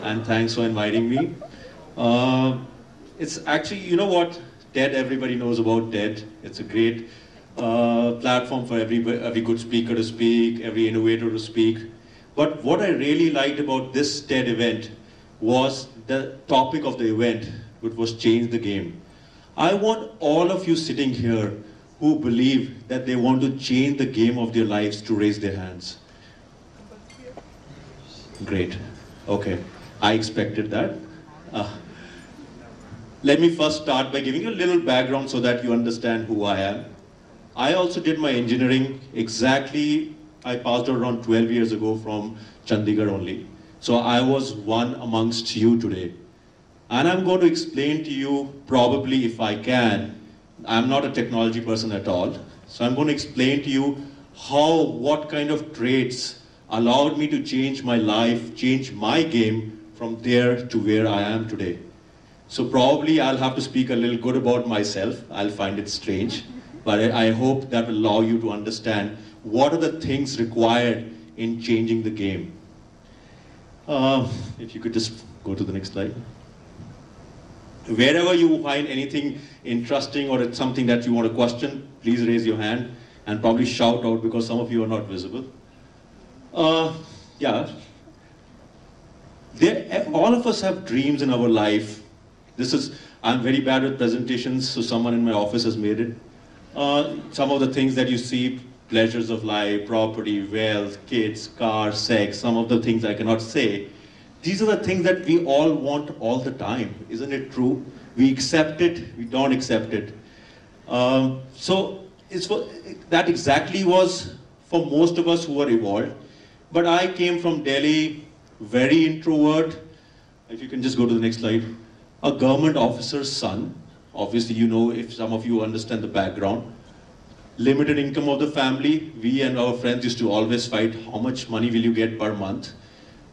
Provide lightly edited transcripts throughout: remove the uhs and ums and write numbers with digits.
and thanks for inviting me. It's actually, you know what, TED, everybody knows about TED. It's a great platform for every good speaker to speak, every innovator to speak. But what I really liked about this TED event was the topic of the event, which was change the game. I want all of you sitting here who believe that they want to change the game of their lives to raise their hands. Great. Okay. I expected that. Let me first start by giving you a little background so that you understand who I am. I also did my engineering exactly, I passed out around 12 years ago from Chandigarh only. So I was one amongst you today. And I'm going to explain to you, probably if I can, I'm not a technology person at all. So I'm going to explain to you what kind of traits allowed me to change my life, change my game from there to where I am today. So probably I'll have to speak a little good about myself. I'll find it strange, but I hope that will allow you to understand what are the things required in changing the game. If you could just go to the next slide. Wherever you find anything interesting or it's something that you want to question, please raise your hand and probably shout out because some of you are not visible. Yeah. All of us have dreams in our life. I'm very bad with presentations, so someone in my office has made it. Some of the things that you see, pleasures of life, property, wealth, kids, cars, sex, some of the things I cannot say. These are the things that we all want all the time. Isn't it true? We accept it, we don't accept it. So that exactly was for most of us who were evolved. But I came from Delhi, very introvert. If you can just go to the next slide. A government officer's son. Obviously, you know, if some of you understand the background. Limited income of the family. We and our friends used to always fight, how much money will you get per month?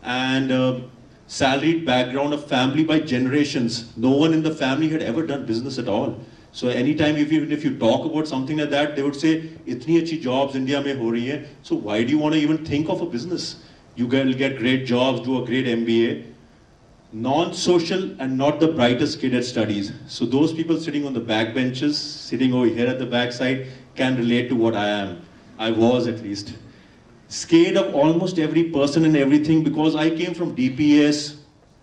And salaried background of family by generations. No one in the family had ever done business at all. So anytime, even if you talk about something like that, they would say, "Itni achhi jobs India mein ho rahi hai, so why do you want to even think of a business? You will get great jobs, do a great MBA." Non-social and not the brightest kid at studies. So those people sitting on the back benches, sitting over here at the back side, can relate to what I am. I was at least. Scared of almost every person and everything because I came from DPS.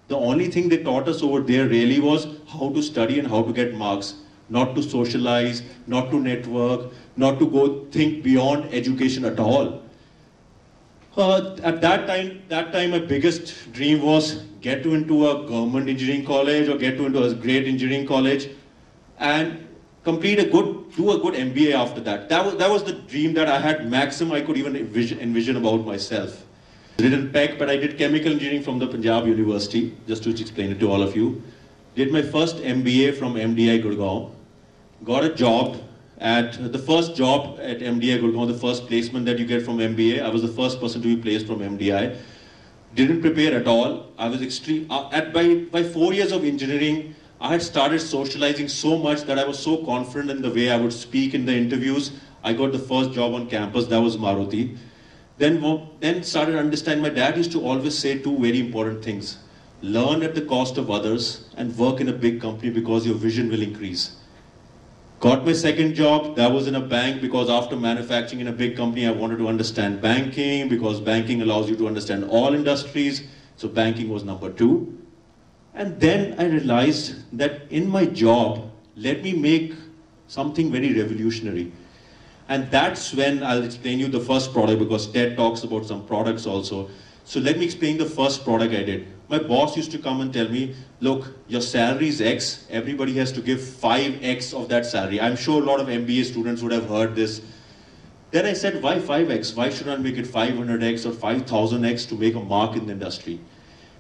The only thing they taught us over there really was how to study and how to get marks. Not to socialize, not to network, not to go think beyond education at all. At that time, my biggest dream was get into a government engineering college or get into a great engineering college and do a good MBA after that. That was the dream that I had, maximum I could even envision about myself. I didn't PEC, but I did chemical engineering from the Punjab University, just to explain it to all of you. Did my first MBA from MDI Gurgaon. Got a job the first job at MDI Gurgaon, the first placement that you get from MBA. I was the first person to be placed from MDI. Didn't prepare at all. I was extreme. By 4 years of engineering, I had started socializing so much that I was so confident in the way I would speak in the interviews. I got the first job on campus, that was Maruti. Then started understanding, my dad used to always say two very important things. Learn at the cost of others and work in a big company because your vision will increase. Got my second job, that was in a bank because after manufacturing in a big company, I wanted to understand banking because banking allows you to understand all industries. So banking was number 2. And then I realized that in my job, let me make something very revolutionary. And that's when I'll explain you the first product because TED talks about some products also. So let me explain the first product I did. My boss used to come and tell me, look, your salary is X, everybody has to give 5X of that salary. I'm sure a lot of MBA students would have heard this. Then I said, why 5X? Why should I make it 500X or 5,000X to make a mark in the industry?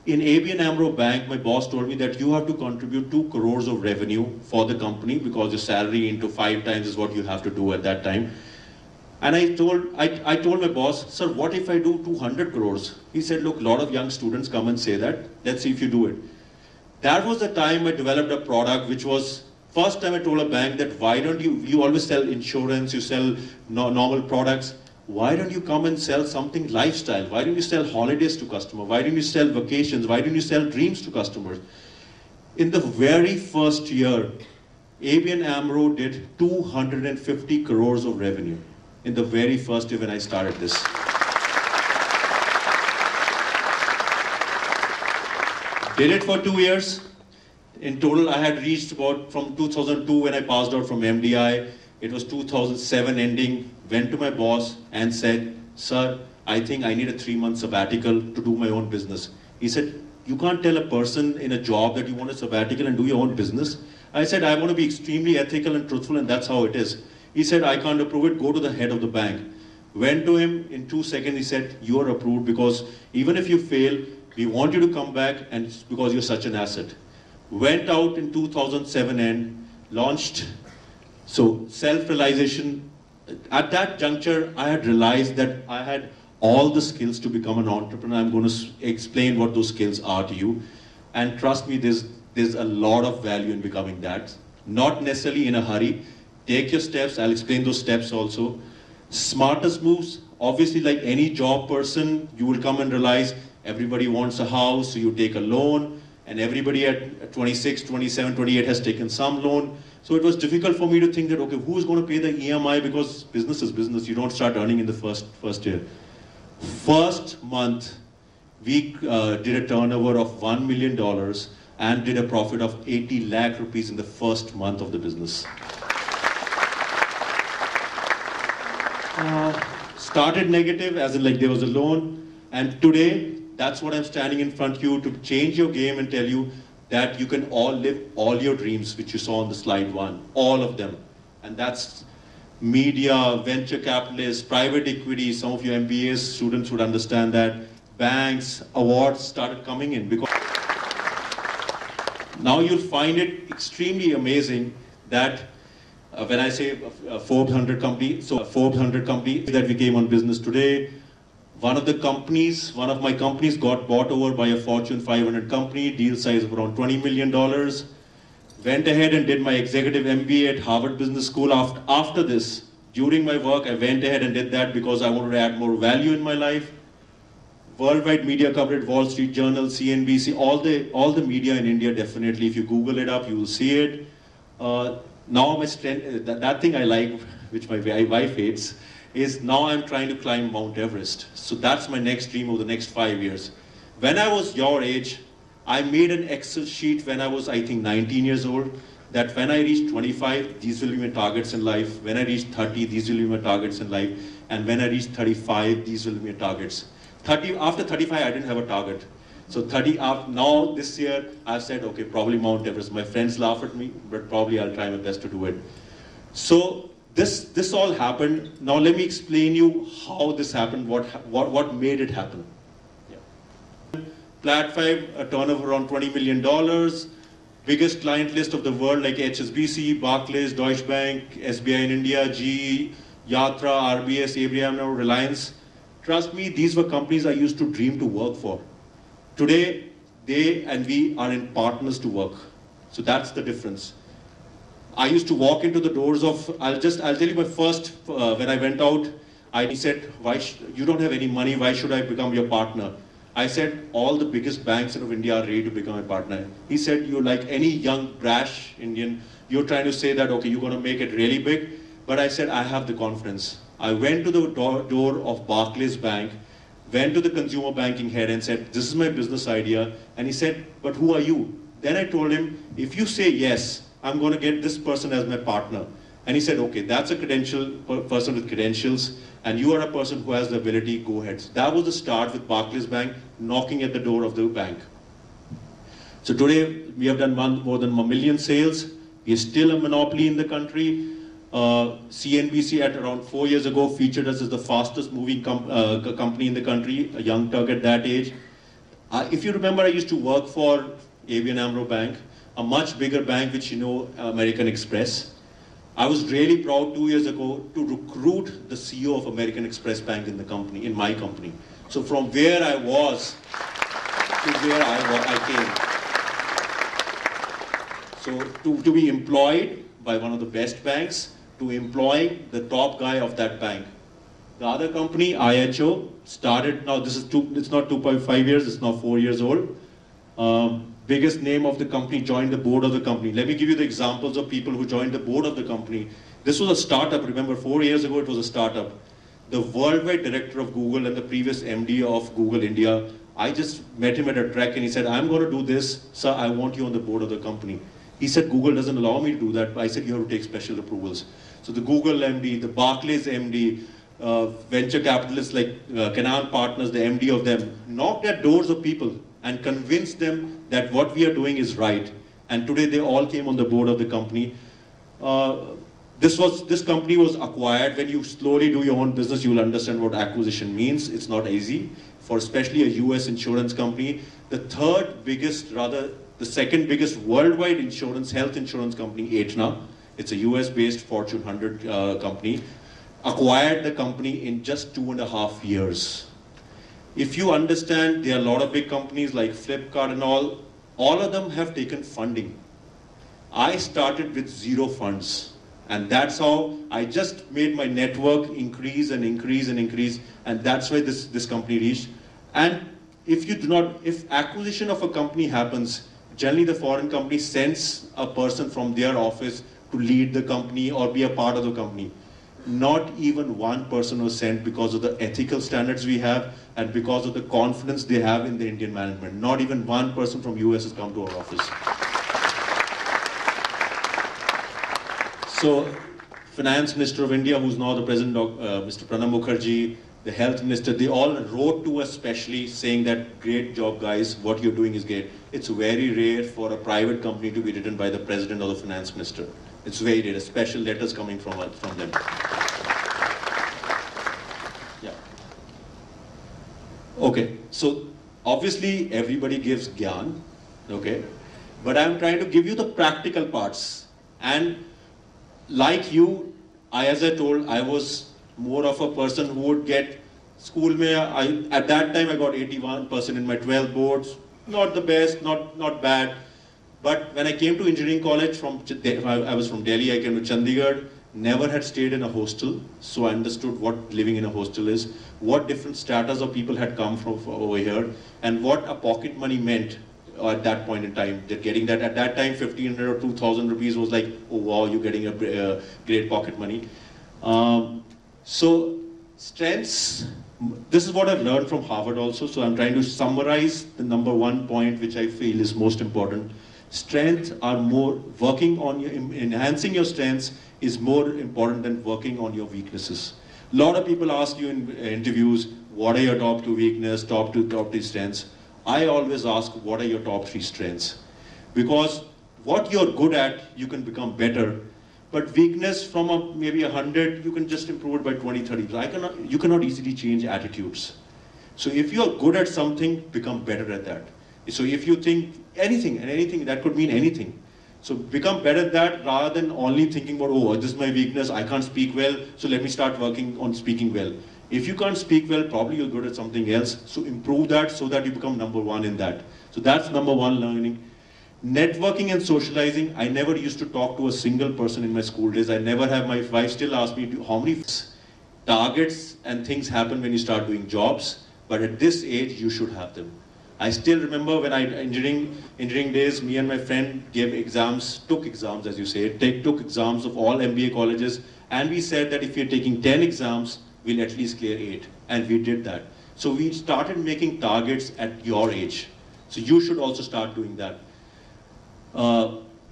In ABN Amro Bank, my boss told me that you have to contribute 2 crores of revenue for the company because your salary into 5 times is what you have to do at that time. And I told my boss, sir, what if I do 200 crores? He said, look, a lot of young students come and say that. Let's see if you do it. That was the time I developed a product which was, first time I told a bank that why don't you always sell insurance, you sell normal products. why don't you come and sell something lifestyle? Why don't you sell holidays to customers? Why don't you sell vacations? Why don't you sell dreams to customers? In the very first year, ABN Amro did 250 crores of revenue. In the very first year when I started this. Did it for 2 years. In total, I had reached about from 2002 when I passed out from MDI. It was 2007 ending. Went to my boss and said, "Sir, I think I need a 3-month sabbatical to do my own business." He said, "You can't tell a person in a job that you want a sabbatical and do your own business." I said, "I want to be extremely ethical and truthful, and that's how it is." He said, "I can't approve it. Go to the head of the bank." Went to him in 2 seconds. He said, "You are approved because even if you fail, we want you to come back and because you're such an asset." Went out in 2007 and launched. So self-realization. At that juncture, I had realized that I had all the skills to become an entrepreneur. I'm going to explain what those skills are to you. And trust me, there's a lot of value in becoming that. Not necessarily in a hurry. Take your steps. I'll explain those steps also. Smartest moves, obviously like any job person, you will come and realize everybody wants a house, so you take a loan, and everybody at 26, 27, 28 has taken some loan. So it was difficult for me to think that, okay, who is going to pay the EMI, because business is business. You don't start earning in the first year. First month, we did a turnover of $1 million and did a profit of 80 lakh rupees in the first month of the business. Started negative, as in like there was a loan, and today, that's what I'm standing in front of you to change your game and tell you that you can all live all your dreams, which you saw on the slide 1, all of them. And that's media, venture capitalists, private equity. Some of your MBA students would understand that. Banks, awards started coming in because now you'll find it extremely amazing that when I say Forbes 100 company, so Forbes 100 company that we came on business today, one of my companies got bought over by a Fortune 500 company, deal size of around $20 million. Went ahead and did my executive MBA at Harvard Business School. After this, during my work, I went ahead and did that because I wanted to add more value in my life. Worldwide media coverage, Wall Street Journal, CNBC, all the media in India, definitely. If you Google it up, you will see it. Now my strength, that thing I like, which my wife hates, is now I'm trying to climb Mount Everest. So that's my next dream over the next 5 years. When I was your age, I made an Excel sheet when I was, I think, 19 years old, that when I reach 25, these will be my targets in life. When I reach 30, these will be my targets in life. And when I reach 35, these will be my targets. After 35, I didn't have a target. So now this year, I've said, okay, probably Mount Everest. My friends laugh at me, but probably I'll try my best to do it. So this all happened. Now let me explain you how this happened, what made it happen. Yeah. Plat 5, a turnover around $20 million, biggest client list of the world like HSBC, Barclays, Deutsche Bank, SBI in India, GE, Yatra, RBS, ABN Amro, Reliance. Trust me, these were companies I used to dream to work for. Today, they and we are in partners to work. So that's the difference. I used to walk into the doors of, I'll tell you my first, when I went out, he said, you don't have any money, why should I become your partner? I said, all the biggest banks of India are ready to become a partner. He said, you're like any young, brash Indian, you're trying to say that, okay, you're going to make it really big. But I said, I have the confidence. I went to the door of Barclays Bank, went to the consumer banking head and said, this is my business idea. And he said, but who are you? Then I told him, if you say yes, I'm going to get this person as my partner. And he said, okay, that's a person with credentials, and you are a person who has the ability, go ahead. So that was the start with Barclays Bank, knocking at the door of the bank. So today, we have done more than 1 million sales. We are still a monopoly in the country. CNBC at around 4 years ago featured us as the fastest moving company in the country, a young Turk at that age. If you remember, I used to work for ABN Amro Bank, a much bigger bank which you know, American Express. I was really proud 2 years ago to recruit the CEO of American Express Bank in the company, in my company. So from where I was to where I came. So to be employed by one of the best banks, to employing the top guy of that bank. The other company, IHO, started, now this is it's not 2.5 years, it's now 4 years old. Biggest name of the company joined the board of the company. Let me give you the examples of people who joined the board of the company. This was a startup, remember 4 years ago it was a startup. The worldwide director of Google and the previous MD of Google India, I just met him at a trek and he said, I'm going to do this, sir, I want you on the board of the company. He said, Google doesn't allow me to do that, but I said, you have to take special approvals. So the Google MD, the Barclays MD, venture capitalists like Canaan Partners, the MD of them, knocked at doors of people and convinced them that what we are doing is right. And today they all came on the board of the company. This company was acquired. When you slowly do your own business, you will understand what acquisition means. It's not easy. For especially a US insurance company, the second biggest worldwide health insurance company, Aetna, it's a US-based Fortune 100 company, acquired the company in just 2.5 years. If you understand, there are a lot of big companies like Flipkart and all of them have taken funding. I started with 0 funds. And that's how I just made my network increase and increase and increase, and that's why this company reached. And if acquisition of a company happens, generally the foreign company sends a person from their office to lead the company or be a part of the company. Not even one person was sent because of the ethical standards we have and because of the confidence they have in the Indian management. Not even one person from US has come to our office. So, Finance Minister of India, who's now the President, Mr. Pranab Mukherjee, the Health Minister, they all wrote to us specially saying that, great job guys, what you're doing is great. It's very rare for a private company to be written by the President or the Finance Minister. It's very rare, special letters coming from them. Yeah. Okay, so obviously everybody gives gyan, okay? But I'm trying to give you the practical parts. And like you, as I told, I was more of a person who would get school mein, at that time I got 81% in my 12 boards. Not the best, not bad. But when I came to engineering college, I was from Delhi, I came to Chandigarh, never had stayed in a hostel, so I understood what living in a hostel is, what different stratas of people had come from over here, and what a pocket money meant at that point in time. Getting that at that time, 1,500 or 2,000 rupees was like, oh wow, you're getting a great pocket money. So strengths, this is what I've learned from Harvard also, so I'm trying to summarize the number one point which I feel is most important. Strengths are enhancing your strengths is more important than working on your weaknesses. A lot of people ask you in interviews, what are your top 2 weaknesses, top 3 strengths? I always ask, what are your top 3 strengths? Because what you're good at, you can become better. But weakness from maybe 100, you can just improve it by 20, 30. You cannot easily change attitudes. So if you're good at something, become better at that. So if you think anything, and anything, that could mean anything. So become better at that rather than only thinking about, oh, this is my weakness, I can't speak well, so let me start working on speaking well. If you can't speak well, probably you're good at something else. So improve that so that you become number 1 in that. So that's number 1 learning. Networking and socializing, I never used to talk to a single person in my school days. I never have, my wife still asks me, how many targets and things happen when you start doing jobs, but at this age, you should have them. I still remember when engineering days, me and my friend took exams as you say, took exams of all MBA colleges, and we said that if we're taking 10 exams, we'll at least clear 8, and we did that. So we started making targets at your age. So you should also start doing that.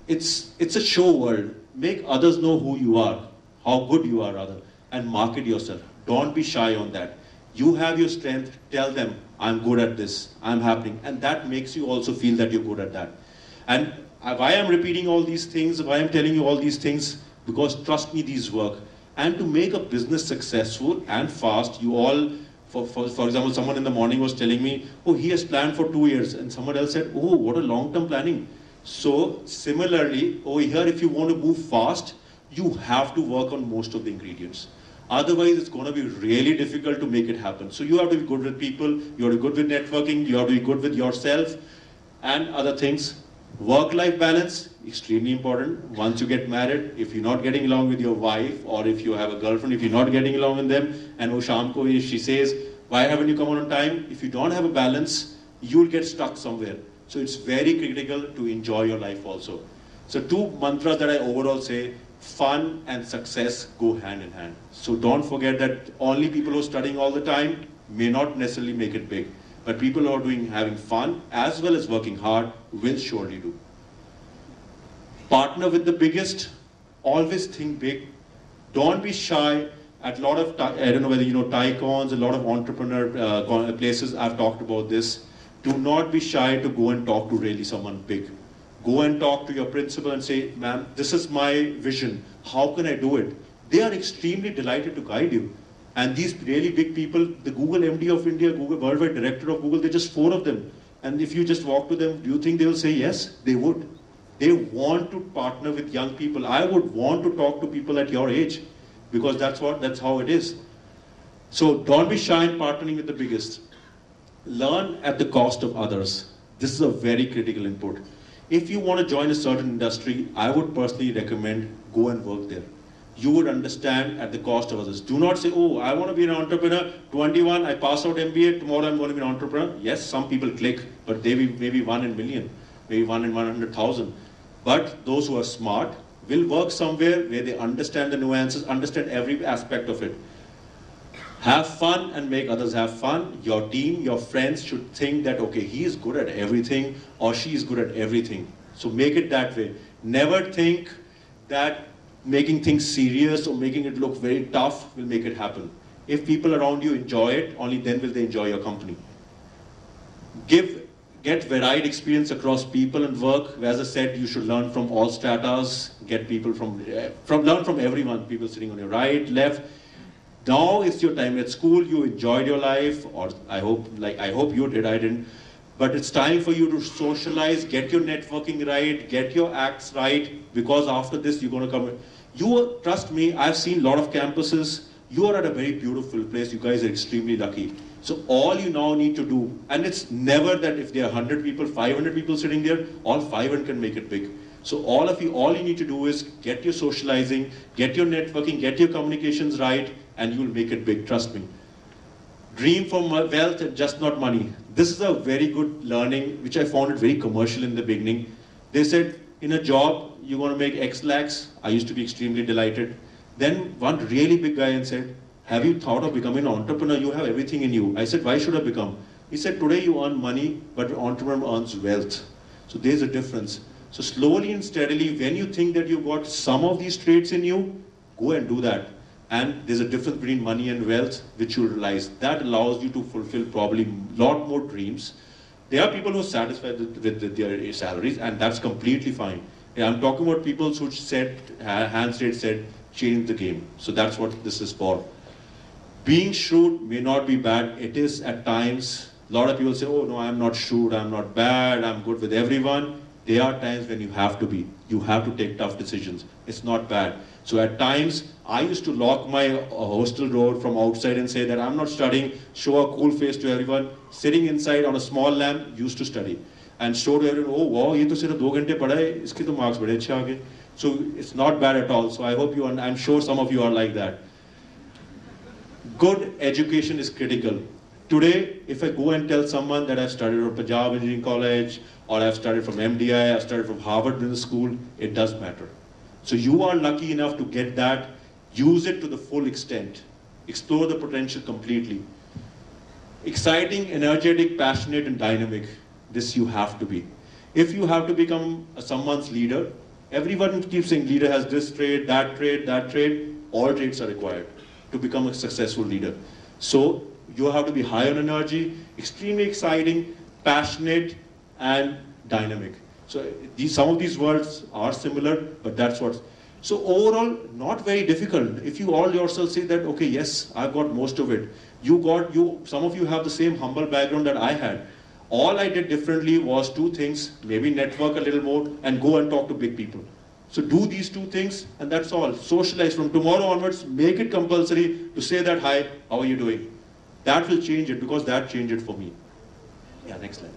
It's a show world. Make others know who you are, how good you are rather, and market yourself. Don't be shy on that. You have your strength, tell them, I'm good at this, I'm happening, and that makes you also feel that you're good at that. And why I'm repeating all these things, why I'm telling you all these things, because trust me, these work. And to make a business successful and fast, you all, for example, someone in the morning was telling me, oh, he has planned for 2 years, and someone else said, oh, what a long-term planning. So similarly, over here, if you want to move fast, you have to work on most of the ingredients. Otherwise, it's going to be really difficult to make it happen. So you have to be good with people, you have to be good with networking, you have to be good with yourself and other things. Work-life balance, extremely important. Once you get married, if you're not getting along with your wife, or if you have a girlfriend, if you're not getting along with them, and if she says, why haven't you come on time? If you don't have a balance, you'll get stuck somewhere. So it's very critical to enjoy your life also. So 2 mantras that I overall say, fun and success go hand in hand. So don't forget that only people who are studying all the time may not necessarily make it big. But people who are having fun as well as working hard will surely do. Partner with the biggest, always think big. Don't be shy. At a lot of, I don't know whether you know Tycons, a lot of entrepreneur places I've talked about this. Do not be shy to go and talk to really someone big. Go and talk to your principal and say, ma'am, this is my vision. How can I do it? They are extremely delighted to guide you. And these really big people, the Google MD of India, Google Worldwide Director of Google, they're just 4 of them. And if you just walk to them, do you think they will say yes? They would. They want to partner with young people. I would want to talk to people at your age because that's how it is. So don't be shy in partnering with the biggest. Learn at the cost of others. This is a very critical input. If you want to join a certain industry, I would personally recommend go and work there. You would understand at the cost of others. Do not say, oh, I want to be an entrepreneur, 21, I pass out MBA, tomorrow I'm going to be an entrepreneur. Yes, some people click, but they maybe 1 in a million, maybe 1 in 100,000. But those who are smart will work somewhere where they understand the nuances, understand every aspect of it. Have fun and make others have fun. Your team, your friends should think that, okay, he is good at everything or she is good at everything. So make it that way. Never think that making things serious or making it look very tough will make it happen. If people around you enjoy it, only then will they enjoy your company. Get varied experience across people and work. As I said, you should learn from all stratas. Get people learn from everyone. People sitting on your right, left. Now it's your time at school. You enjoyed your life, or I hope you did. I didn't. But it's time for you to socialize, get your networking right, get your acts right, because after this you're going to come. Trust me, I've seen a lot of campuses. You are at a very beautiful place. You guys are extremely lucky. So all you now need to do, and it's never that if there are 100 people, 500 people sitting there, all 500 can make it big. So all you need to do is get your socializing, get your networking, get your communications right, and you'll make it big, trust me. Dream for wealth and just not money. This is a very good learning, which I found it very commercial in the beginning. They said, in a job, you're going to make X lakhs. I used to be extremely delighted. Then one really big guy and said, have you thought of becoming an entrepreneur? You have everything in you. I said, why should I become? He said, today you earn money, but an entrepreneur earns wealth. So there's a difference. So slowly and steadily, when you think that you've got some of these traits in you, go and do that. And there's a difference between money and wealth, which you'll realize. That allows you to fulfill probably a lot more dreams. There are people who are satisfied with their salaries, and that's completely fine. I'm talking about people who hands raised said, change the game. So that's what this is for. Being shrewd may not be bad. It is at times. A lot of people say, oh no, I'm not shrewd, I'm not bad, I'm good with everyone. There are times when you have to be. You have to take tough decisions. It's not bad. So at times, I used to lock my hostel door from outside and say that I'm not studying, show a cool face to everyone. Sitting inside on a small lamp, used to study. And show to everyone, oh wow, ye to sirf 2 ghante padha hai, iske to marks bade achhe aage. So it's not bad at all. So I hope I'm sure some of you are like that. Good education is critical. Today, if I go and tell someone that I've studied at Punjab Engineering College, or I've studied from MDI, I've studied from Harvard Business School, it does matter. So you are lucky enough to get that, use it to the full extent, explore the potential completely. Exciting, energetic, passionate, and dynamic, this you have to be. If you have to become someone's leader, everyone keeps saying leader has this trait, that trait, all traits are required to become a successful leader. So you have to be high on energy, extremely exciting, passionate, and dynamic. So some of these words are similar, but that's what. So overall, not very difficult. If you all yourself say that, okay, yes, I've got most of it. Some of you have the same humble background that I had. All I did differently was 2 things, maybe network a little more and go and talk to big people. So do these 2 things and that's all. Socialize from tomorrow onwards, make it compulsory to say that, hi, how are you doing? That will change it because that changed it for me. Yeah, next slide.